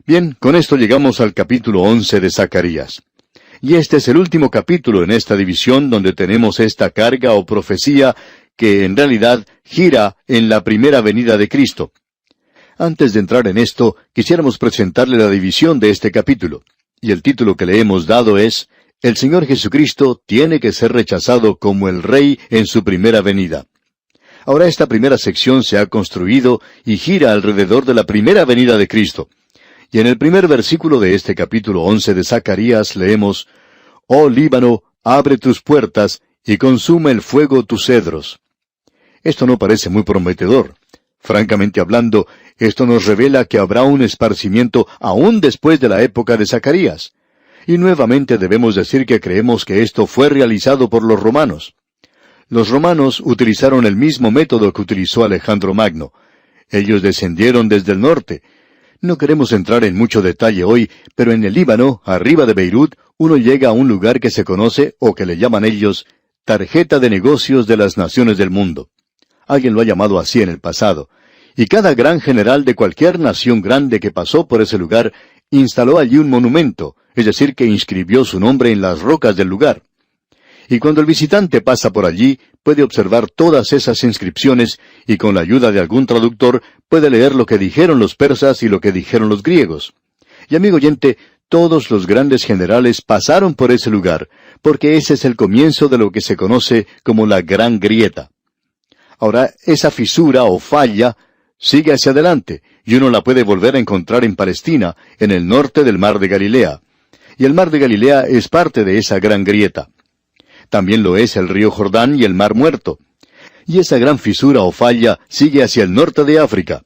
Bien, con esto llegamos al capítulo 11 de Zacarías. Y este es el último capítulo en esta división donde tenemos esta carga o profecía que en realidad gira en la primera venida de Cristo. Antes de entrar en esto, quisiéramos presentarle la división de este capítulo. Y el título que le hemos dado es El Señor Jesucristo tiene que ser rechazado como el Rey en su primera venida. Ahora esta primera sección se ha construido y gira alrededor de la primera venida de Cristo. Y en el primer versículo de este capítulo 11 de Zacarías leemos, «Oh Líbano, abre tus puertas y consume el fuego tus cedros». Esto no parece muy prometedor. Francamente hablando, esto nos revela que habrá un esparcimiento aún después de la época de Zacarías. Y nuevamente debemos decir que creemos que esto fue realizado por los romanos. Los romanos utilizaron el mismo método que utilizó Alejandro Magno. Ellos descendieron desde el norte. No queremos entrar en mucho detalle hoy, pero en el Líbano, arriba de Beirut, uno llega a un lugar que se conoce, o que le llaman ellos, tarjeta de negocios de las naciones del mundo. Alguien lo ha llamado así en el pasado. Y cada gran general de cualquier nación grande que pasó por ese lugar, instaló allí un monumento, es decir, que inscribió su nombre en las rocas del lugar. Y cuando el visitante pasa por allí, puede observar todas esas inscripciones y con la ayuda de algún traductor puede leer lo que dijeron los persas y lo que dijeron los griegos. Y amigo oyente, todos los grandes generales pasaron por ese lugar, porque ese es el comienzo de lo que se conoce como la Gran Grieta. Ahora, esa fisura o falla sigue hacia adelante, y uno la puede volver a encontrar en Palestina, en el norte del Mar de Galilea. Y el Mar de Galilea es parte de esa Gran Grieta. También lo es el río Jordán y el Mar Muerto. Y esa gran fisura o falla sigue hacia el norte de África.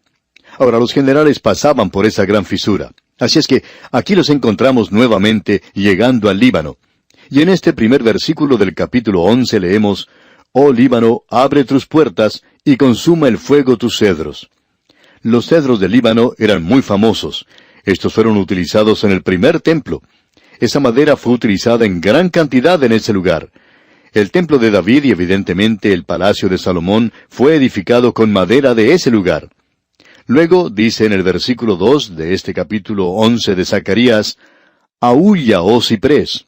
Ahora, los generales pasaban por esa gran fisura. Así es que aquí los encontramos nuevamente llegando al Líbano. Y en este primer versículo del capítulo 11 leemos, «Oh Líbano, abre tus puertas y consuma el fuego tus cedros». Los cedros del Líbano eran muy famosos. Estos fueron utilizados en el primer templo. Esa madera fue utilizada en gran cantidad en ese lugar. El templo de David y evidentemente el palacio de Salomón fue edificado con madera de ese lugar. Luego dice en el versículo 2 de este capítulo 11 de Zacarías, «Aúlla, oh ciprés».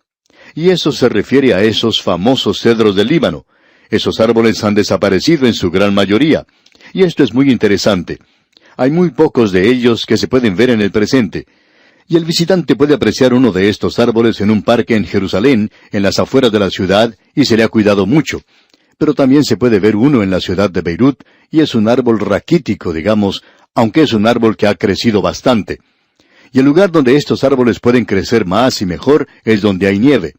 Y eso se refiere a esos famosos cedros del Líbano. Esos árboles han desaparecido en su gran mayoría. Y esto es muy interesante. Hay muy pocos de ellos que se pueden ver en el presente. Y el visitante puede apreciar uno de estos árboles en un parque en Jerusalén, en las afueras de la ciudad, y se le ha cuidado mucho. Pero también se puede ver uno en la ciudad de Beirut, y es un árbol raquítico, digamos, aunque es un árbol que ha crecido bastante. Y el lugar donde estos árboles pueden crecer más y mejor es donde hay nieve.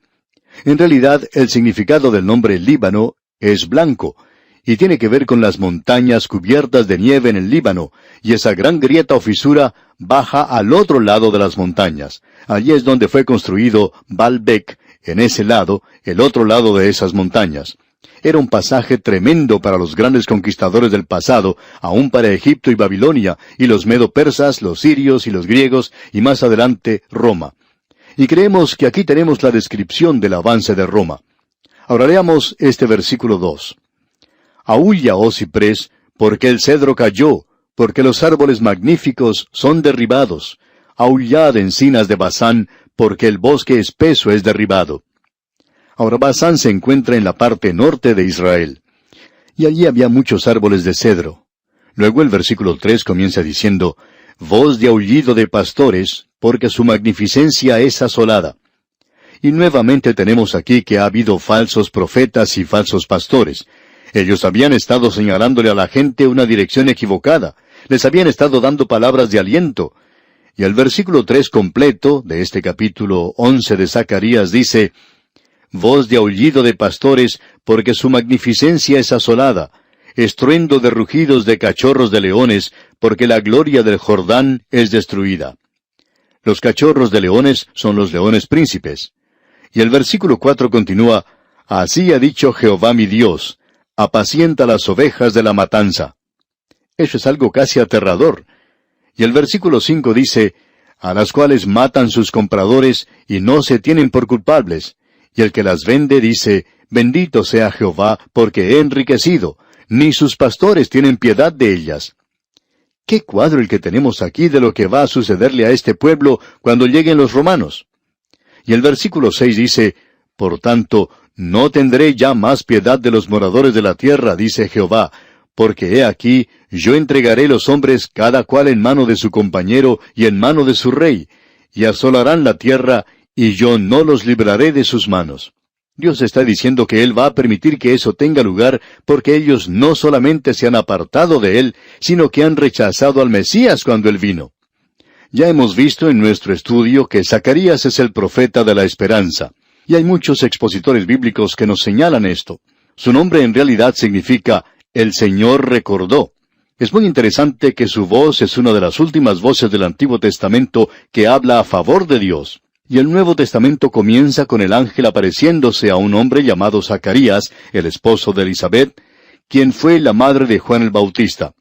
En realidad, el significado del nombre Líbano es blanco, y tiene que ver con las montañas cubiertas de nieve en el Líbano, y esa gran grieta o fisura baja al otro lado de las montañas. Allí es donde fue construido Baalbek, en ese lado, el otro lado de esas montañas. Era un pasaje tremendo para los grandes conquistadores del pasado, aún para Egipto y Babilonia, y los medo-persas, los sirios y los griegos, y más adelante Roma. Y creemos que aquí tenemos la descripción del avance de Roma. Ahora leamos este versículo 2. «Aúlla, oh ciprés, porque el cedro cayó, porque los árboles magníficos son derribados. Aullad, encinas de Basán, porque el bosque espeso es derribado». Ahora Basán se encuentra en la parte norte de Israel. Y allí había muchos árboles de cedro. Luego el versículo 3 comienza diciendo, «Voz de aullido de pastores, porque su magnificencia es asolada». Y nuevamente tenemos aquí que ha habido falsos profetas y falsos pastores. Ellos habían estado señalándole a la gente una dirección equivocada. Les habían estado dando palabras de aliento. Y el versículo 3 completo de este capítulo 11 de Zacarías dice, «Voz de aullido de pastores, porque su magnificencia es asolada. Estruendo de rugidos de cachorros de leones, porque la gloria del Jordán es destruida». Los cachorros de leones son los leones príncipes. Y el versículo 4 continúa, «Así ha dicho Jehová mi Dios, apacienta las ovejas de la matanza». Eso es algo casi aterrador. Y el versículo 5 dice, «A las cuales matan sus compradores y no se tienen por culpables. Y el que las vende dice, bendito sea Jehová, porque he enriquecido, ni sus pastores tienen piedad de ellas». ¿Qué cuadro el que tenemos aquí de lo que va a sucederle a este pueblo cuando lleguen los romanos? Y el versículo 6 dice, Por tanto, no tendré ya más piedad de los moradores de la tierra, dice Jehová, porque he aquí, yo entregaré los hombres cada cual en mano de su compañero y en mano de su rey, y asolarán la tierra, y yo no los libraré de sus manos. Dios está diciendo que Él va a permitir que eso tenga lugar porque ellos no solamente se han apartado de Él, sino que han rechazado al Mesías cuando Él vino. Ya hemos visto en nuestro estudio que Zacarías es el profeta de la esperanza, y hay muchos expositores bíblicos que nos señalan esto. Su nombre en realidad significa El Señor recordó. Es muy interesante que su voz es una de las últimas voces del Antiguo Testamento que habla a favor de Dios. Y el Nuevo Testamento comienza con el ángel apareciéndose a un hombre llamado Zacarías, el esposo de Elizabeth, quien fue la madre de Juan el Bautista.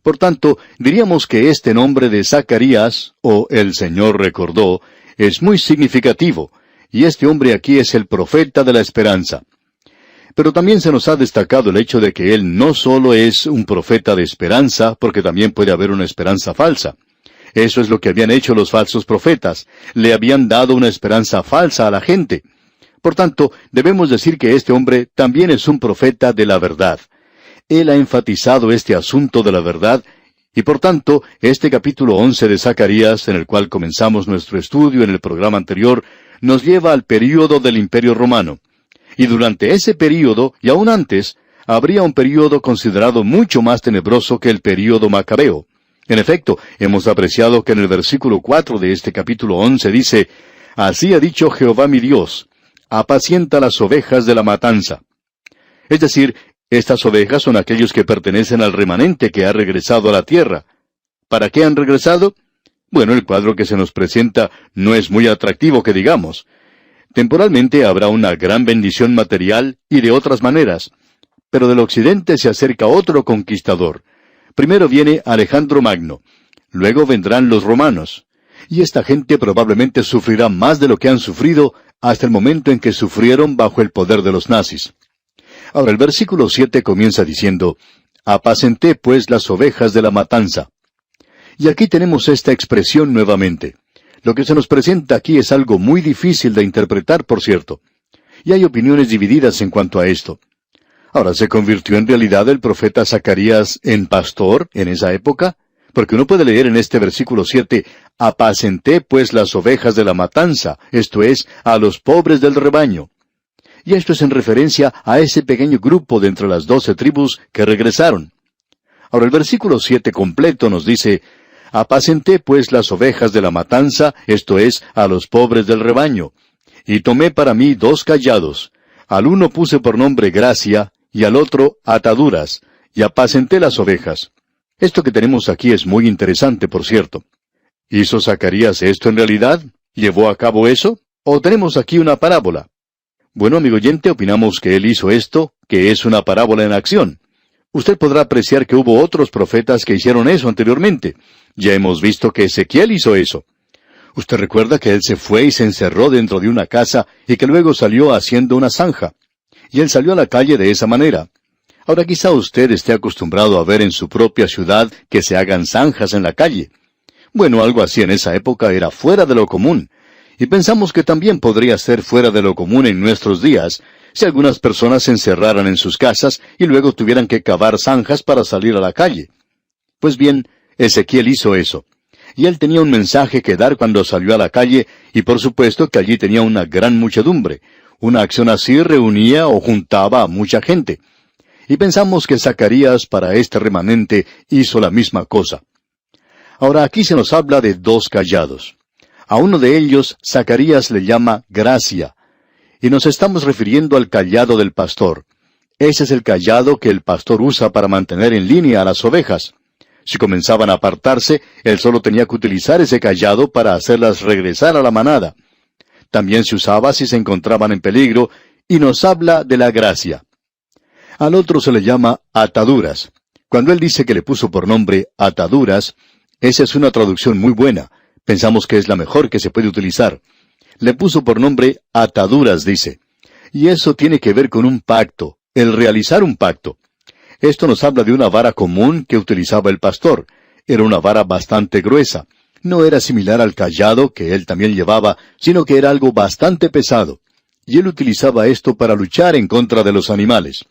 Por tanto, diríamos que este nombre de Zacarías, o el Señor recordó, es muy significativo, y este hombre aquí es el profeta de la esperanza. Pero también se nos ha destacado el hecho de que él no solo es un profeta de esperanza, porque también puede haber una esperanza falsa. Eso es lo que habían hecho los falsos profetas. Le habían dado una esperanza falsa a la gente. Por tanto, debemos decir que este hombre también es un profeta de la verdad. Él ha enfatizado este asunto de la verdad, y por tanto, este capítulo 11 de Zacarías, en el cual comenzamos nuestro estudio en el programa anterior, nos lleva al período del Imperio Romano. Y durante ese período, y aún antes, habría un período considerado mucho más tenebroso que el período macabeo. En efecto, hemos apreciado que en el versículo 4 de este capítulo 11 dice, Así ha dicho Jehová mi Dios, apacienta las ovejas de la matanza. Es decir, estas ovejas son aquellos que pertenecen al remanente que ha regresado a la tierra. ¿Para qué han regresado? Bueno, el cuadro que se nos presenta no es muy atractivo que digamos. Temporalmente habrá una gran bendición material y de otras maneras, pero del occidente se acerca otro conquistador. Primero viene Alejandro Magno, luego vendrán los romanos, y esta gente probablemente sufrirá más de lo que han sufrido hasta el momento en que sufrieron bajo el poder de los nazis. Ahora el versículo 7 comienza diciendo, Apacenté pues las ovejas de la matanza. Y aquí tenemos esta expresión nuevamente. Lo que se nos presenta aquí es algo muy difícil de interpretar, por cierto. Y hay opiniones divididas en cuanto a esto. Ahora, ¿se convirtió en realidad el profeta Zacarías en pastor en esa época? Porque uno puede leer en este versículo 7, Apacenté pues las ovejas de la matanza, esto es, a los pobres del rebaño. Y esto es en referencia a ese pequeño grupo de entre las 12 tribus que regresaron. Ahora, el versículo 7 completo nos dice, Apacenté pues las ovejas de la matanza, esto es, a los pobres del rebaño. Y tomé para mí 2 callados. Al uno puse por nombre Gracia, y al otro Ataduras, y apacenté las ovejas. Esto que tenemos aquí es muy interesante, por cierto. ¿Hizo Zacarías esto en realidad? ¿Llevó a cabo eso? ¿O tenemos aquí una parábola? Bueno, amigo oyente, opinamos que él hizo esto, que es una parábola en acción. Usted podrá apreciar que hubo otros profetas que hicieron eso anteriormente. Ya hemos visto que Ezequiel hizo eso. Usted recuerda que él se fue y se encerró dentro de una casa y que luego salió haciendo una zanja. Y él salió a la calle de esa manera. Ahora quizá usted esté acostumbrado a ver en su propia ciudad que se hagan zanjas en la calle. Bueno, algo así en esa época era fuera de lo común. Y pensamos que también podría ser fuera de lo común en nuestros días, si algunas personas se encerraran en sus casas y luego tuvieran que cavar zanjas para salir a la calle. Pues bien, Ezequiel hizo eso. Y él tenía un mensaje que dar cuando salió a la calle, y por supuesto que allí tenía una gran muchedumbre. Una acción así reunía o juntaba a mucha gente. Y pensamos que Zacarías para este remanente hizo la misma cosa. Ahora aquí se nos habla de 2 callados. A uno de ellos Zacarías le llama Gracia. Y nos estamos refiriendo al callado del pastor. Ese es el callado que el pastor usa para mantener en línea a las ovejas. Si comenzaban a apartarse, él solo tenía que utilizar ese callado para hacerlas regresar a la manada. También se usaba si se encontraban en peligro, y nos habla de la gracia. Al otro se le llama ataduras. Cuando él dice que le puso por nombre ataduras, esa es una traducción muy buena. Pensamos que es la mejor que se puede utilizar. Le puso por nombre ataduras, dice. Y eso tiene que ver con un pacto, el realizar un pacto. Esto nos habla de una vara común que utilizaba el pastor. Era una vara bastante gruesa. No era similar al cayado que él también llevaba, sino que era algo bastante pesado. Y él utilizaba esto para luchar en contra de los animales.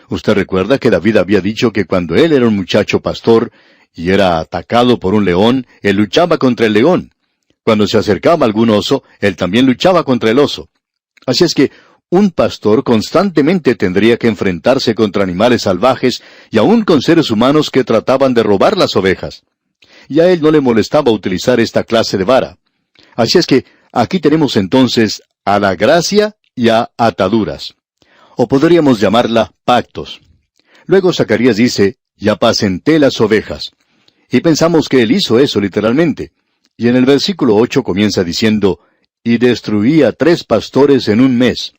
Usted recuerda que David había dicho que cuando él era un muchacho pastor y era atacado por un león, él luchaba contra el león. Cuando se acercaba algún oso, él también luchaba contra el oso. Así es que un pastor constantemente tendría que enfrentarse contra animales salvajes y aún con seres humanos que trataban de robar las ovejas. Y a él no le molestaba utilizar esta clase de vara. Así es que aquí tenemos entonces a la gracia y a ataduras. O podríamos llamarla pactos. Luego Zacarías dice, y apacenté las ovejas. Y pensamos que él hizo eso literalmente. Y en el versículo 8 comienza diciendo, y destruí a 3 pastores en un mes.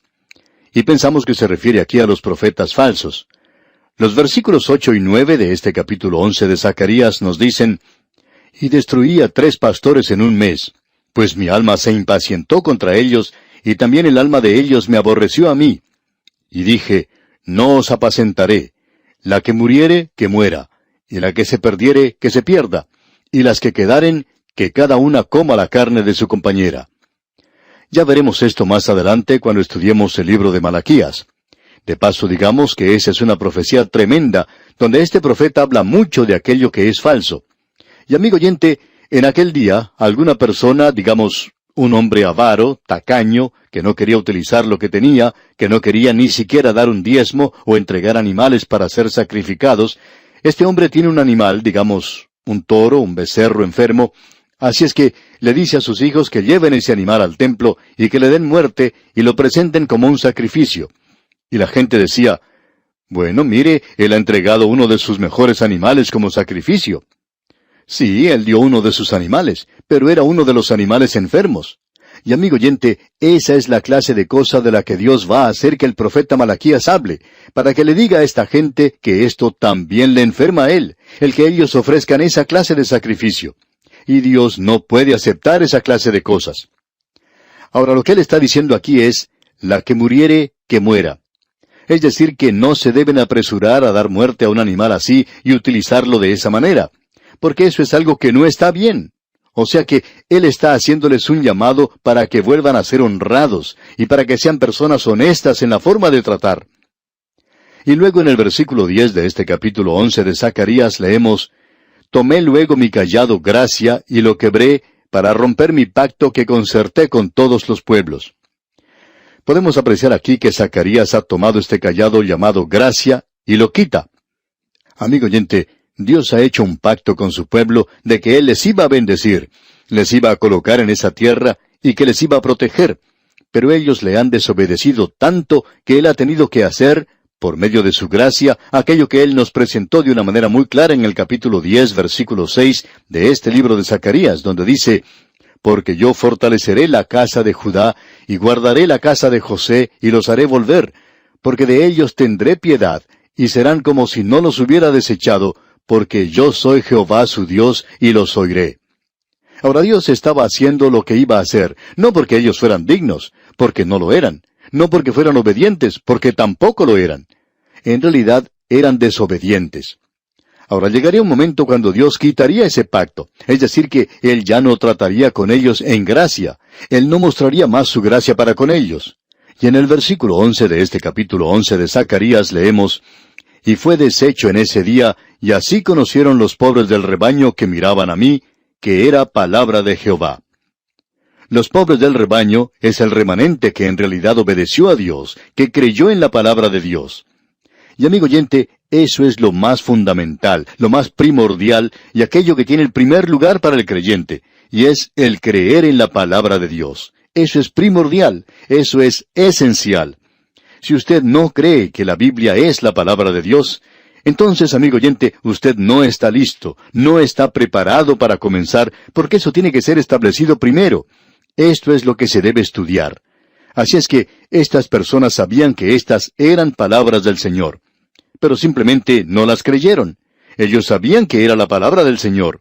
Y pensamos que se refiere aquí a los profetas falsos. Los versículos 8 y 9 de este capítulo 11 de Zacarías nos dicen, y destruí a 3 pastores en un mes, pues mi alma se impacientó contra ellos, y también el alma de ellos me aborreció a mí. Y dije, no os apacentaré, la que muriere, que muera, y la que se perdiere, que se pierda, y las que quedaren, que cada una coma la carne de su compañera. Ya veremos esto más adelante cuando estudiemos el libro de Malaquías. De paso, digamos que esa es una profecía tremenda, donde este profeta habla mucho de aquello que es falso. Y amigo oyente, en aquel día, alguna persona, digamos, un hombre avaro, tacaño, que no quería utilizar lo que tenía, que no quería ni siquiera dar un diezmo o entregar animales para ser sacrificados, este hombre tiene un animal, digamos, un toro, un becerro enfermo, así es que le dice a sus hijos que lleven ese animal al templo y que le den muerte y lo presenten como un sacrificio. Y la gente decía, bueno, mire, él ha entregado uno de sus mejores animales como sacrificio. Sí, él dio uno de sus animales, pero era uno de los animales enfermos. Y amigo oyente, esa es la clase de cosa de la que Dios va a hacer que el profeta Malaquías hable, para que le diga a esta gente que esto también le enferma a él, el que ellos ofrezcan esa clase de sacrificio. Y Dios no puede aceptar esa clase de cosas. Ahora lo que él está diciendo aquí es, la que muriere, que muera. Es decir, que no se deben apresurar a dar muerte a un animal así y utilizarlo de esa manera, porque eso es algo que no está bien. O sea que él está haciéndoles un llamado para que vuelvan a ser honrados y para que sean personas honestas en la forma de tratar. Y luego en el versículo 10 de este capítulo 11 de Zacarías leemos, tomé luego mi cayado gracia y lo quebré para romper mi pacto que concerté con todos los pueblos. Podemos apreciar aquí que Zacarías ha tomado este cayado llamado gracia y lo quita. Amigo oyente, Dios ha hecho un pacto con su pueblo de que Él les iba a bendecir, les iba a colocar en esa tierra y que les iba a proteger. Pero ellos le han desobedecido tanto que Él ha tenido que hacer, por medio de su gracia, aquello que Él nos presentó de una manera muy clara en el capítulo 10, versículo 6 de este libro de Zacarías, donde dice, porque yo fortaleceré la casa de Judá, y guardaré la casa de José, y los haré volver, porque de ellos tendré piedad, y serán como si no los hubiera desechado, porque yo soy Jehová su Dios, y los oiré. Ahora Dios estaba haciendo lo que iba a hacer, no porque ellos fueran dignos, porque no lo eran, no porque fueran obedientes, porque tampoco lo eran. En realidad, eran desobedientes. Ahora llegaría un momento cuando Dios quitaría ese pacto, es decir que Él ya no trataría con ellos en gracia, Él no mostraría más su gracia para con ellos. Y en el versículo 11 de este capítulo 11 de Zacarías leemos, y fue deshecho en ese día, y así conocieron los pobres del rebaño que miraban a mí, que era palabra de Jehová. Los pobres del rebaño es el remanente que en realidad obedeció a Dios, que creyó en la palabra de Dios. Y amigo oyente, eso es lo más fundamental, lo más primordial, y aquello que tiene el primer lugar para el creyente, y es el creer en la palabra de Dios. Eso es primordial, eso es esencial. Si usted no cree que la Biblia es la palabra de Dios, entonces, amigo oyente, usted no está listo, no está preparado para comenzar, porque eso tiene que ser establecido primero. Esto es lo que se debe estudiar. Así es que estas personas sabían que estas eran palabras del Señor, pero simplemente no las creyeron. Ellos sabían que era la palabra del Señor.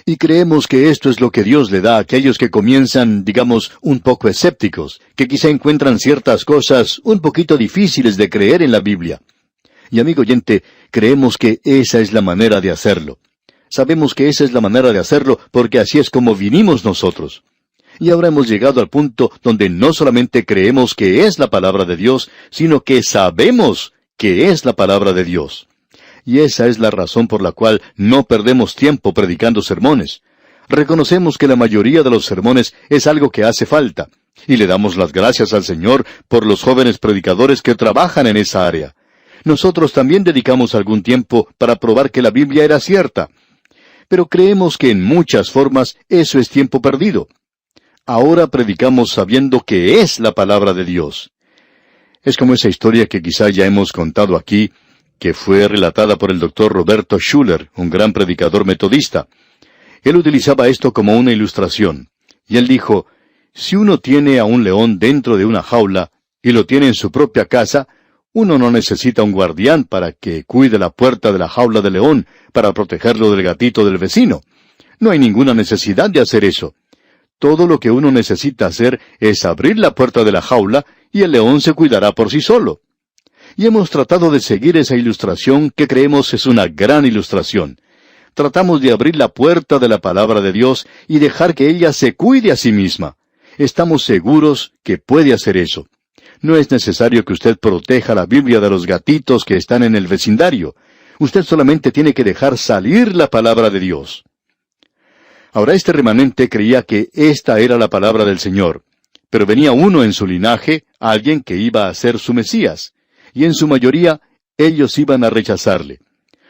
Y creemos que esto es lo que Dios le da a aquellos que comienzan, digamos, un poco escépticos, que quizá encuentran ciertas cosas un poquito difíciles de creer en la Biblia. Y amigo oyente, creemos que esa es la manera de hacerlo. Sabemos que esa es la manera de hacerlo, porque así es como vinimos nosotros. Y ahora hemos llegado al punto donde no solamente creemos que es la palabra de Dios, sino que sabemos que es la palabra de Dios. Y esa es la razón por la cual no perdemos tiempo predicando sermones. Reconocemos que la mayoría de los sermones es algo que hace falta, y le damos las gracias al Señor por los jóvenes predicadores que trabajan en esa área. Nosotros también dedicamos algún tiempo para probar que la Biblia era cierta. Pero creemos que en muchas formas eso es tiempo perdido. Ahora predicamos sabiendo que es la palabra de Dios. Es como esa historia que quizá ya hemos contado aquí, que fue relatada por el Dr. Roberto Schuller, un gran predicador metodista. Él utilizaba esto como una ilustración. Y él dijo, si uno tiene a un león dentro de una jaula, y lo tiene en su propia casa, uno no necesita un guardián para que cuide la puerta de la jaula del león, para protegerlo del gatito del vecino. No hay ninguna necesidad de hacer eso. Todo lo que uno necesita hacer es abrir la puerta de la jaula, y el león se cuidará por sí solo. Y hemos tratado de seguir esa ilustración que creemos es una gran ilustración. Tratamos de abrir la puerta de la palabra de Dios y dejar que ella se cuide a sí misma. Estamos seguros que puede hacer eso. No es necesario que usted proteja la Biblia de los gatitos que están en el vecindario. Usted solamente tiene que dejar salir la palabra de Dios. Ahora este remanente creía que esta era la palabra del Señor. Pero venía uno en su linaje, alguien que iba a ser su Mesías. Y en su mayoría, ellos iban a rechazarle.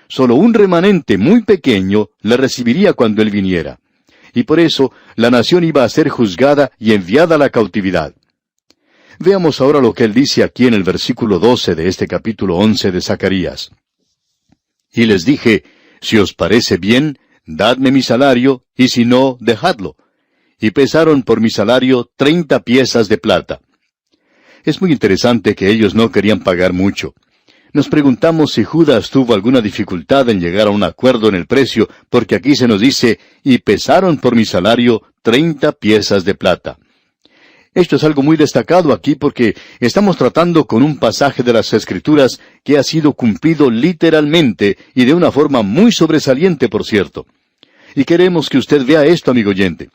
Solo un remanente muy pequeño le recibiría cuando él viniera. Y por eso, la nación iba a ser juzgada y enviada a la cautividad. Veamos ahora lo que él dice aquí en el versículo 12 de este capítulo 11 de Zacarías. Y les dije, si os parece bien, dadme mi salario, y si no, dejadlo. Y pesaron por mi salario 30 piezas de plata. Es muy interesante que ellos no querían pagar mucho. Nos preguntamos si Judas tuvo alguna dificultad en llegar a un acuerdo en el precio, porque aquí se nos dice, y pesaron por mi salario 30 piezas de plata. Esto es algo muy destacado aquí porque estamos tratando con un pasaje de las Escrituras que ha sido cumplido literalmente y de una forma muy sobresaliente, por cierto. Y queremos que usted vea esto, amigo oyente.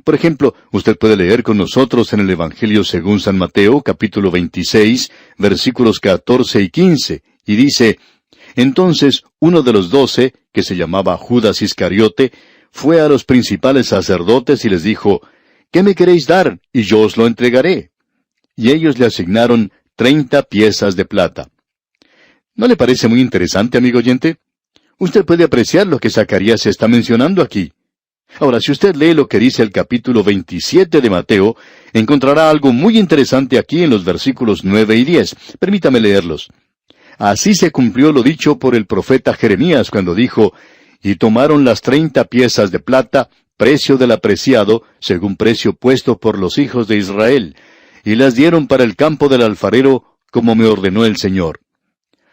Por ejemplo, usted puede leer con nosotros en el Evangelio según San Mateo, capítulo 26, versículos 14 y 15, y dice, entonces uno de los 12, que se llamaba Judas Iscariote, fue a los principales sacerdotes y les dijo, ¿qué me queréis dar? Y yo os lo entregaré. Y ellos le asignaron 30 piezas de plata. ¿No le parece muy interesante, amigo oyente? Usted puede apreciar lo que Zacarías está mencionando aquí. Ahora, si usted lee lo que dice el capítulo 27 de Mateo, encontrará algo muy interesante aquí en los versículos 9 y 10. Permítame leerlos. Así se cumplió lo dicho por el profeta Jeremías cuando dijo, y tomaron las 30 piezas de plata, precio del apreciado, según precio puesto por los hijos de Israel, y las dieron para el campo del alfarero, como me ordenó el Señor.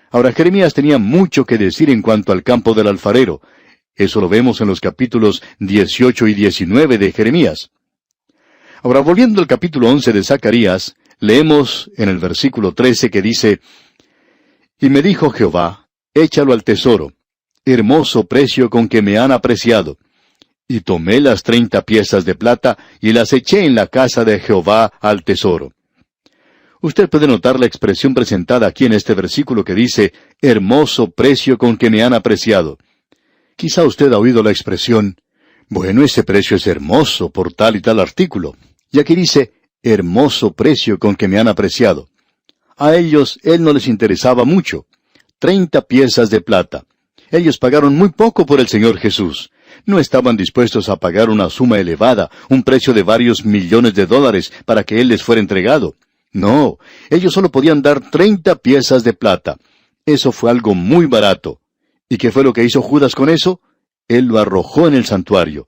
Ahora, Jeremías tenía mucho que decir en cuanto al campo del alfarero. Eso lo vemos en los capítulos 18 y 19 de Jeremías. Ahora, volviendo al capítulo 11 de Zacarías, leemos en el versículo 13 que dice, y me dijo Jehová, échalo al tesoro, hermoso precio con que me han apreciado. Y tomé las 30 piezas de plata y las eché en la casa de Jehová al tesoro. Usted puede notar la expresión presentada aquí en este versículo que dice, hermoso precio con que me han apreciado. Quizá usted ha oído la expresión, bueno, ese precio es hermoso por tal y tal artículo. Y aquí dice, hermoso precio con que me han apreciado. A ellos, él no les interesaba mucho. 30 piezas de plata. Ellos pagaron muy poco por el Señor Jesús. No estaban dispuestos a pagar una suma elevada, un precio de varios millones de dólares para que Él les fuera entregado. No, ellos solo podían dar 30 piezas de plata. Eso fue algo muy barato. ¿Y qué fue lo que hizo Judas con eso? Él lo arrojó en el santuario.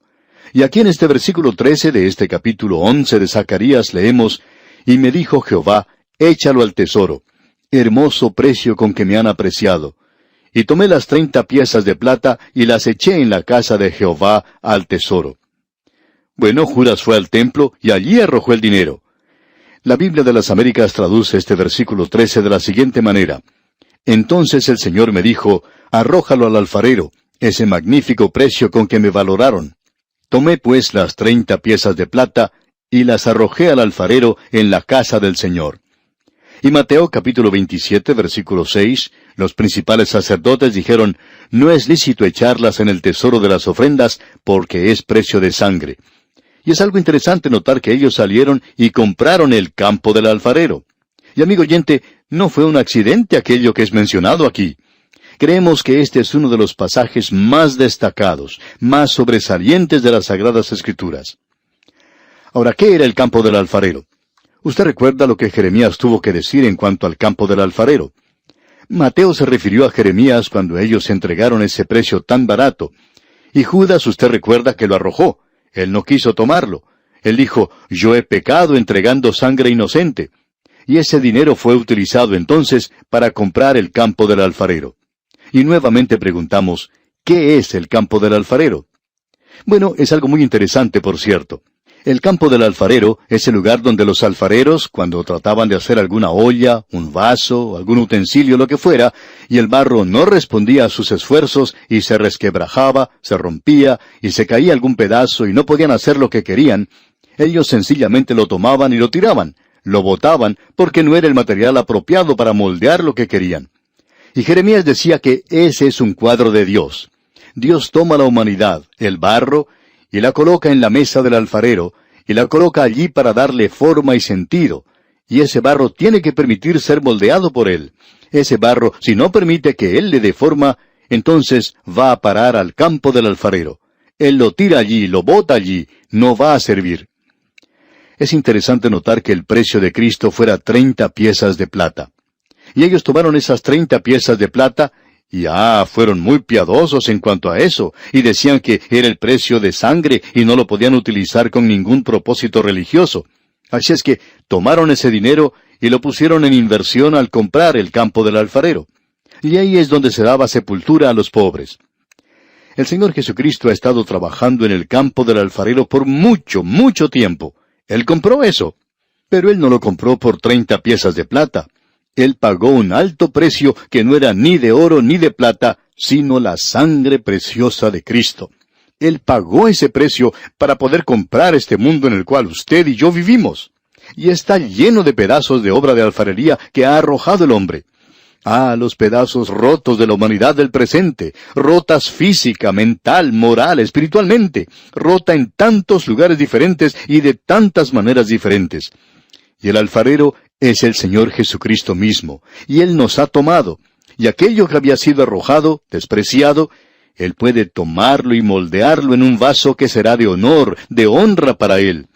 Y aquí en este versículo 13 de este capítulo 11 de Zacarías leemos, y me dijo Jehová, échalo al tesoro, hermoso precio con que me han apreciado. Y tomé las 30 piezas de plata y las eché en la casa de Jehová al tesoro. Bueno, Judas fue al templo y allí arrojó el dinero. La Biblia de las Américas traduce este versículo 13 de la siguiente manera. Entonces el Señor me dijo, arrójalo al alfarero, ese magnífico precio con que me valoraron. Tomé pues las 30 piezas de plata y las arrojé al alfarero en la casa del Señor. Y Mateo capítulo 27, versículo 6, los principales sacerdotes dijeron, no es lícito echarlas en el tesoro de las ofrendas, porque es precio de sangre. Y es algo interesante notar que ellos salieron y compraron el campo del alfarero. Y amigo oyente, no fue un accidente aquello que es mencionado aquí. Creemos que este es uno de los pasajes más destacados, más sobresalientes de las Sagradas Escrituras. Ahora, ¿qué era el campo del alfarero? Usted recuerda lo que Jeremías tuvo que decir en cuanto al campo del alfarero. Mateo se refirió a Jeremías cuando ellos entregaron ese precio tan barato. Y Judas, usted recuerda que lo arrojó. Él no quiso tomarlo. Él dijo, yo he pecado entregando sangre inocente. Y ese dinero fue utilizado entonces para comprar el campo del alfarero. Y nuevamente preguntamos, ¿qué es el campo del alfarero? Bueno, es algo muy interesante, por cierto. El campo del alfarero es el lugar donde los alfareros, cuando trataban de hacer alguna olla, un vaso, algún utensilio, lo que fuera, y el barro no respondía a sus esfuerzos y se resquebrajaba, se rompía y se caía algún pedazo y no podían hacer lo que querían, ellos sencillamente lo tomaban y lo tiraban, lo botaban porque no era el material apropiado para moldear lo que querían. Y Jeremías decía que ese es un cuadro de Dios. Dios toma la humanidad, el barro, y la coloca en la mesa del alfarero, y la coloca allí para darle forma y sentido. Y ese barro tiene que permitir ser moldeado por él. Ese barro, si no permite que él le dé forma, entonces va a parar al campo del alfarero. Él lo tira allí, lo bota allí, no va a servir. Es interesante notar que el precio de Cristo fuera 30 piezas de plata. Y ellos tomaron esas 30 piezas de plata, y fueron muy piadosos en cuanto a eso, y decían que era el precio de sangre y no lo podían utilizar con ningún propósito religioso. Así es que tomaron ese dinero y lo pusieron en inversión al comprar el campo del alfarero. Y ahí es donde se daba sepultura a los pobres. El Señor Jesucristo ha estado trabajando en el campo del alfarero por mucho, mucho tiempo. Él compró eso. Pero Él no lo compró por 30 piezas de plata. Él pagó un alto precio que no era ni de oro ni de plata, sino la sangre preciosa de Cristo. Él pagó ese precio para poder comprar este mundo en el cual usted y yo vivimos. Y está lleno de pedazos de obra de alfarería que ha arrojado el hombre. Los pedazos rotos de la humanidad del presente, rotas física, mental, moral, espiritualmente, rota en tantos lugares diferentes y de tantas maneras diferentes. Y el alfarero es el Señor Jesucristo mismo, y Él nos ha tomado, y aquello que había sido arrojado, despreciado, Él puede tomarlo y moldearlo en un vaso que será de honor, de honra para Él.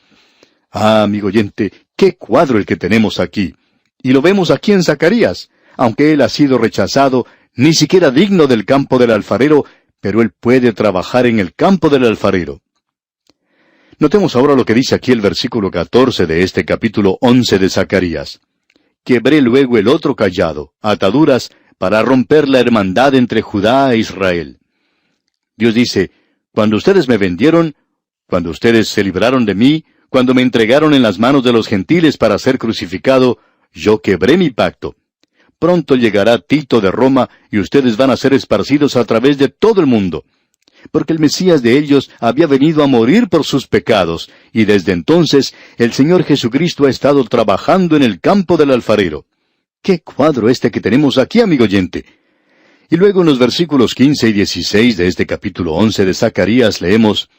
Amigo oyente, qué cuadro el que tenemos aquí. Y lo vemos aquí en Zacarías. Aunque él ha sido rechazado, ni siquiera digno del campo del alfarero, pero él puede trabajar en el campo del alfarero. Notemos ahora lo que dice aquí el versículo 14 de este capítulo 11 de Zacarías. Quebré luego el otro cayado, ataduras, para romper la hermandad entre Judá e Israel. Dios dice, cuando ustedes me vendieron, cuando ustedes se libraron de mí, cuando me entregaron en las manos de los gentiles para ser crucificado, yo quebré mi pacto. Pronto llegará Tito de Roma y ustedes van a ser esparcidos a través de todo el mundo. Porque el Mesías de ellos había venido a morir por sus pecados, y desde entonces el Señor Jesucristo ha estado trabajando en el campo del alfarero. ¡Qué cuadro este que tenemos aquí, amigo oyente! Y luego en los versículos 15 y 16 de este capítulo 11 de Zacarías leemos,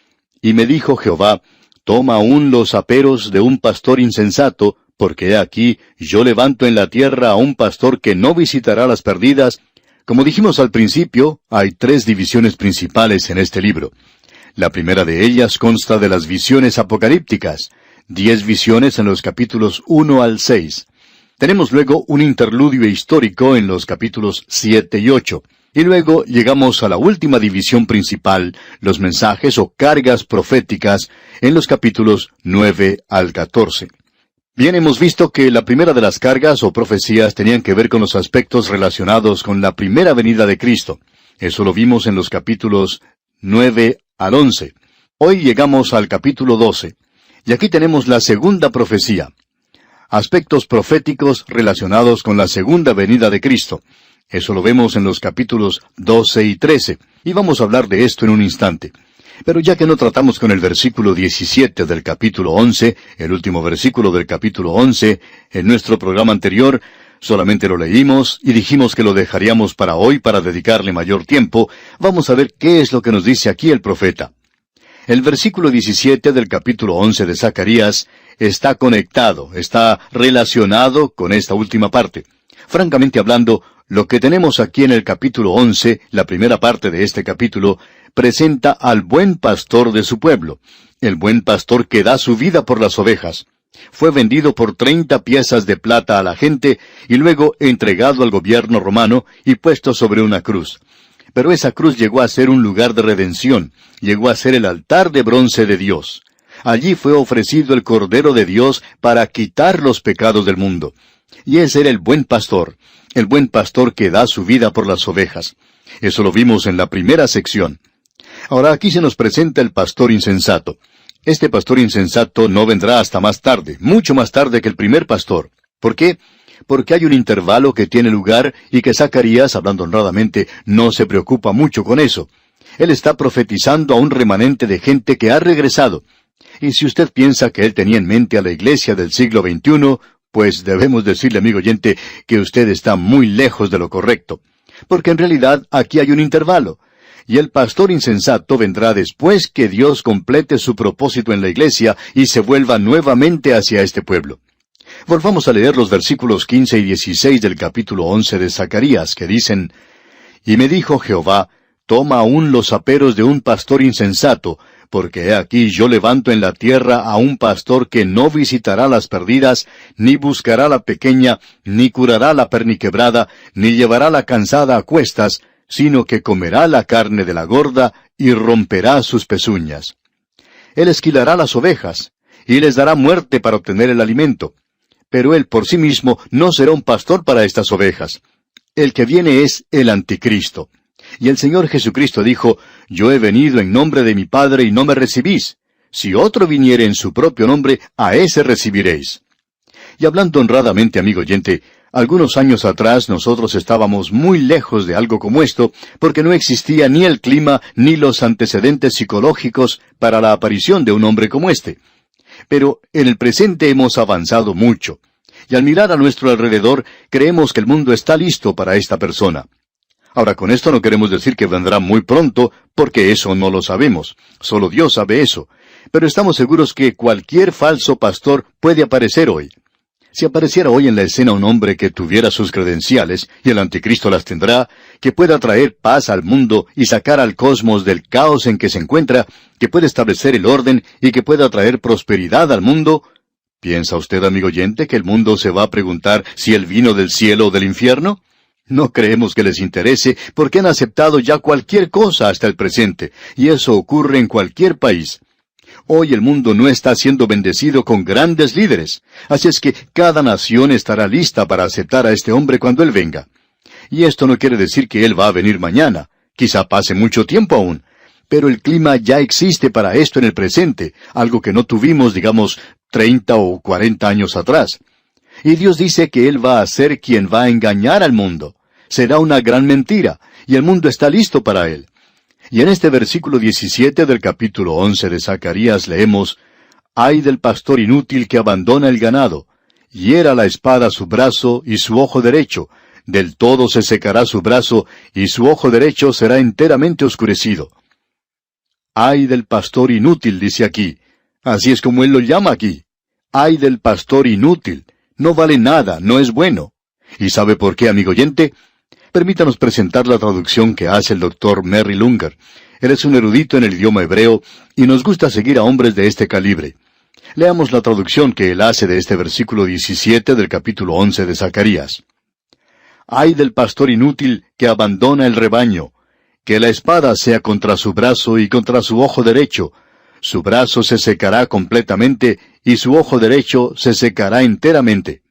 Y me dijo Jehová, toma aún los aperos de un pastor insensato, porque he aquí, yo levanto en la tierra a un pastor que no visitará las perdidas. Como dijimos al principio, hay 3 divisiones principales en este libro. La primera de ellas consta de las visiones apocalípticas, 10 visiones en los capítulos 1 al 6. Tenemos luego un interludio histórico en los capítulos 7 y 8. Y luego llegamos a la última división principal, los mensajes o cargas proféticas, en los capítulos 9 al 14. Bien, hemos visto que la primera de las cargas o profecías tenían que ver con los aspectos relacionados con la primera venida de Cristo. Eso lo vimos en los capítulos 9 al 11. Hoy llegamos al capítulo 12. Y aquí tenemos la segunda profecía. Aspectos proféticos relacionados con la segunda venida de Cristo. Eso lo vemos en los capítulos 12 y 13, y vamos a hablar de esto en un instante. Pero ya que no tratamos con el versículo 17 del capítulo 11, el último versículo del capítulo 11, en nuestro programa anterior, solamente lo leímos y dijimos que lo dejaríamos para hoy para dedicarle mayor tiempo, vamos a ver qué es lo que nos dice aquí el profeta. El versículo 17 del capítulo 11 de Zacarías está conectado, está relacionado con esta última parte. Francamente hablando, lo que tenemos aquí en el capítulo 11, la primera parte de este capítulo, presenta al buen pastor de su pueblo, el buen pastor que da su vida por las ovejas. Fue vendido por 30 piezas de plata a la gente y luego entregado al gobierno romano y puesto sobre una cruz. Pero esa cruz llegó a ser un lugar de redención, llegó a ser el altar de bronce de Dios. Allí fue ofrecido el Cordero de Dios para quitar los pecados del mundo. Y ese era el buen pastor que da su vida por las ovejas. Eso lo vimos en la primera sección. Ahora aquí se nos presenta el pastor insensato. Este pastor insensato no vendrá hasta más tarde, mucho más tarde que el primer pastor. ¿Por qué? Porque hay un intervalo que tiene lugar y que Zacarías, hablando honradamente, no se preocupa mucho con eso. Él está profetizando a un remanente de gente que ha regresado. Y si usted piensa que él tenía en mente a la iglesia del siglo XXI, pues debemos decirle, amigo oyente, que usted está muy lejos de lo correcto. Porque en realidad aquí hay un intervalo. Y el pastor insensato vendrá después que Dios complete su propósito en la iglesia y se vuelva nuevamente hacia este pueblo. Volvamos a leer los versículos 15 y 16 del capítulo 11 de Zacarías, que dicen: Y me dijo Jehová, toma aún los aperos de un pastor insensato, porque he aquí yo levanto en la tierra a un pastor que no visitará las perdidas, ni buscará la pequeña, ni curará la perniquebrada, ni llevará la cansada a cuestas, sino que comerá la carne de la gorda y romperá sus pezuñas. Él esquilará las ovejas, y les dará muerte para obtener el alimento. Pero él por sí mismo no será un pastor para estas ovejas. El que viene es el anticristo. Y el Señor Jesucristo dijo: Yo he venido en nombre de mi Padre y no me recibís. Si otro viniere en su propio nombre, a ese recibiréis. Y hablando honradamente, amigo oyente, algunos años atrás nosotros estábamos muy lejos de algo como esto, porque no existía ni el clima ni los antecedentes psicológicos para la aparición de un hombre como este. Pero en el presente hemos avanzado mucho, y al mirar a nuestro alrededor creemos que el mundo está listo para esta persona. Ahora, con esto no queremos decir que vendrá muy pronto, porque eso no lo sabemos. Solo Dios sabe eso. Pero estamos seguros que cualquier falso pastor puede aparecer hoy. Si apareciera hoy en la escena un hombre que tuviera sus credenciales, y el anticristo las tendrá, que pueda traer paz al mundo y sacar al cosmos del caos en que se encuentra, que puede establecer el orden y que pueda traer prosperidad al mundo, ¿piensa usted, amigo oyente, que el mundo se va a preguntar si él vino del cielo o del infierno? No creemos que les interese, porque han aceptado ya cualquier cosa hasta el presente, y eso ocurre en cualquier país. Hoy el mundo no está siendo bendecido con grandes líderes, así es que cada nación estará lista para aceptar a este hombre cuando él venga. Y esto no quiere decir que él va a venir mañana, quizá pase mucho tiempo aún, pero el clima ya existe para esto en el presente, algo que no tuvimos, digamos, 30 o 40 años atrás. Y Dios dice que Él va a ser quien va a engañar al mundo. Será una gran mentira, y el mundo está listo para Él. Y en este versículo 17 del capítulo 11 de Zacarías leemos: Ay del pastor inútil que abandona el ganado, hiera la espada su brazo y su ojo derecho, del todo se secará su brazo, y su ojo derecho será enteramente oscurecido. Ay del pastor inútil, dice aquí. Así es como él lo llama aquí. Ay del pastor inútil. No vale nada, no es bueno. ¿Y sabe por qué, amigo oyente? Permítanos presentar la traducción que hace el Dr. Merrill Unger. Él es un erudito en el idioma hebreo y nos gusta seguir a hombres de este calibre. Leamos la traducción que él hace de este versículo 17 del capítulo 11 de Zacarías. Ay del pastor inútil que abandona el rebaño, que la espada sea contra su brazo y contra su ojo derecho. Su brazo se secará completamente y su ojo derecho se secará enteramente.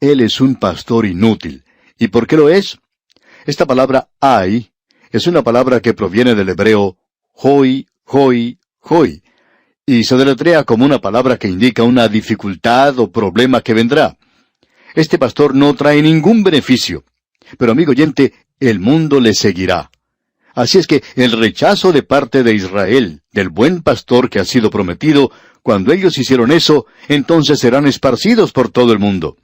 Él es un pastor inútil. ¿Y por qué lo es? Esta palabra ay es una palabra que proviene del hebreo hoi, hoi, hoi, y se deletrea como una palabra que indica una dificultad o problema que vendrá. Este pastor no trae ningún beneficio. Pero amigo oyente, el mundo le seguirá. Así es que el rechazo de parte de Israel, del buen pastor que ha sido prometido, cuando ellos hicieron eso, entonces serán esparcidos por todo el mundo.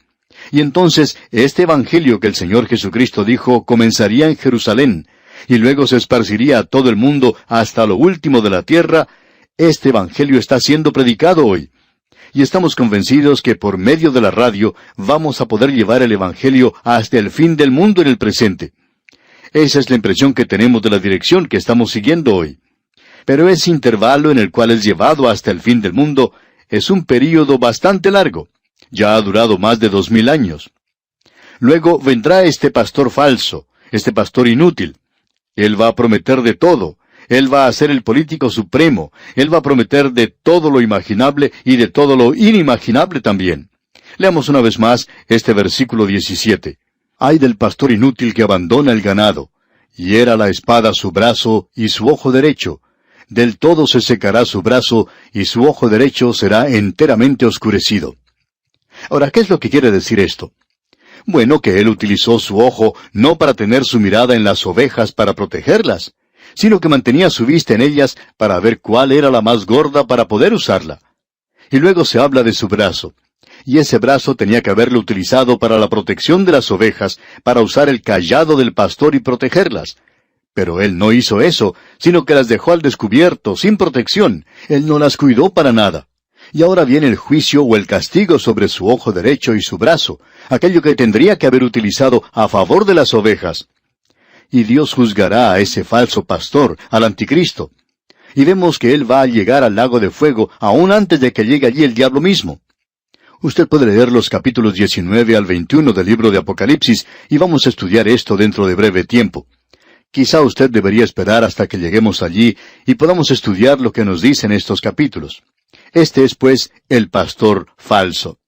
Y entonces este evangelio que el Señor Jesucristo dijo comenzaría en Jerusalén, y luego se esparciría a todo el mundo hasta lo último de la tierra. Este evangelio está siendo predicado hoy. Y estamos convencidos que por medio de la radio vamos a poder llevar el evangelio hasta el fin del mundo en el presente. Esa es la impresión que tenemos de la dirección que estamos siguiendo hoy. Pero ese intervalo en el cual es llevado hasta el fin del mundo es un período bastante largo. Ya ha durado más de 2000 años. Luego vendrá este pastor falso, este pastor inútil. Él va a prometer de todo. Él va a ser el político supremo. Él va a prometer de todo lo imaginable y de todo lo inimaginable también. Leamos una vez más este versículo 17. Ay del pastor inútil que abandona el ganado. Hiera la espada su brazo y su ojo derecho. Del todo se secará su brazo y su ojo derecho será enteramente oscurecido. Ahora, ¿qué es lo que quiere decir esto? Bueno, que él utilizó su ojo no para tener su mirada en las ovejas para protegerlas, sino que mantenía su vista en ellas para ver cuál era la más gorda para poder usarla. Y luego se habla de su brazo. Y ese brazo tenía que haberlo utilizado para la protección de las ovejas, para usar el cayado del pastor y protegerlas. Pero él no hizo eso, sino que las dejó al descubierto, sin protección. Él no las cuidó para nada. Y ahora viene el juicio o el castigo sobre su ojo derecho y su brazo, aquello que tendría que haber utilizado a favor de las ovejas. Y Dios juzgará a ese falso pastor, al anticristo. Y vemos que él va a llegar al lago de fuego aún antes de que llegue allí el diablo mismo. Usted puede leer los capítulos 19 al 21 del libro de Apocalipsis, y vamos a estudiar esto dentro de breve tiempo. Quizá usted debería esperar hasta que lleguemos allí y podamos estudiar lo que nos dicen estos capítulos. Este es, pues, el pastor falso.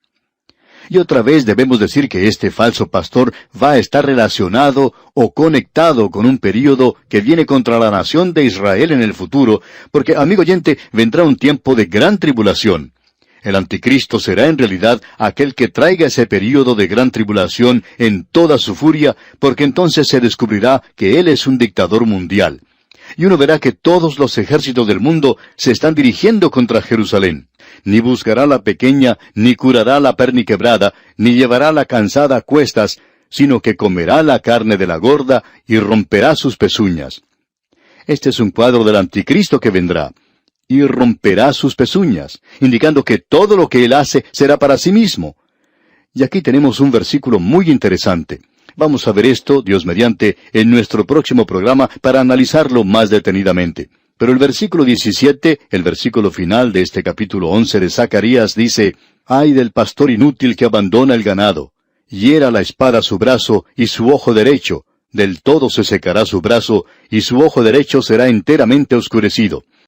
Y otra vez debemos decir que este falso pastor va a estar relacionado o conectado con un período que viene contra la nación de Israel en el futuro, porque, amigo oyente, vendrá un tiempo de gran tribulación. El anticristo será en realidad aquel que traiga ese período de gran tribulación en toda su furia, porque entonces se descubrirá que él es un dictador mundial. Y uno verá que todos los ejércitos del mundo se están dirigiendo contra Jerusalén. Ni buscará la pequeña, ni curará la perniquebrada, ni llevará la cansada a cuestas, sino que comerá la carne de la gorda y romperá sus pezuñas. Este es un cuadro del anticristo que vendrá. Y romperá sus pezuñas, indicando que todo lo que él hace será para sí mismo. Y aquí tenemos un versículo muy interesante. Vamos a ver esto, Dios mediante, en nuestro próximo programa para analizarlo más detenidamente. Pero el versículo 17, el versículo final de este capítulo 11 de Zacarías, dice: Ay del pastor inútil que abandona el ganado. Hiera la espada su brazo y su ojo derecho. Del todo se secará su brazo y su ojo derecho será enteramente oscurecido.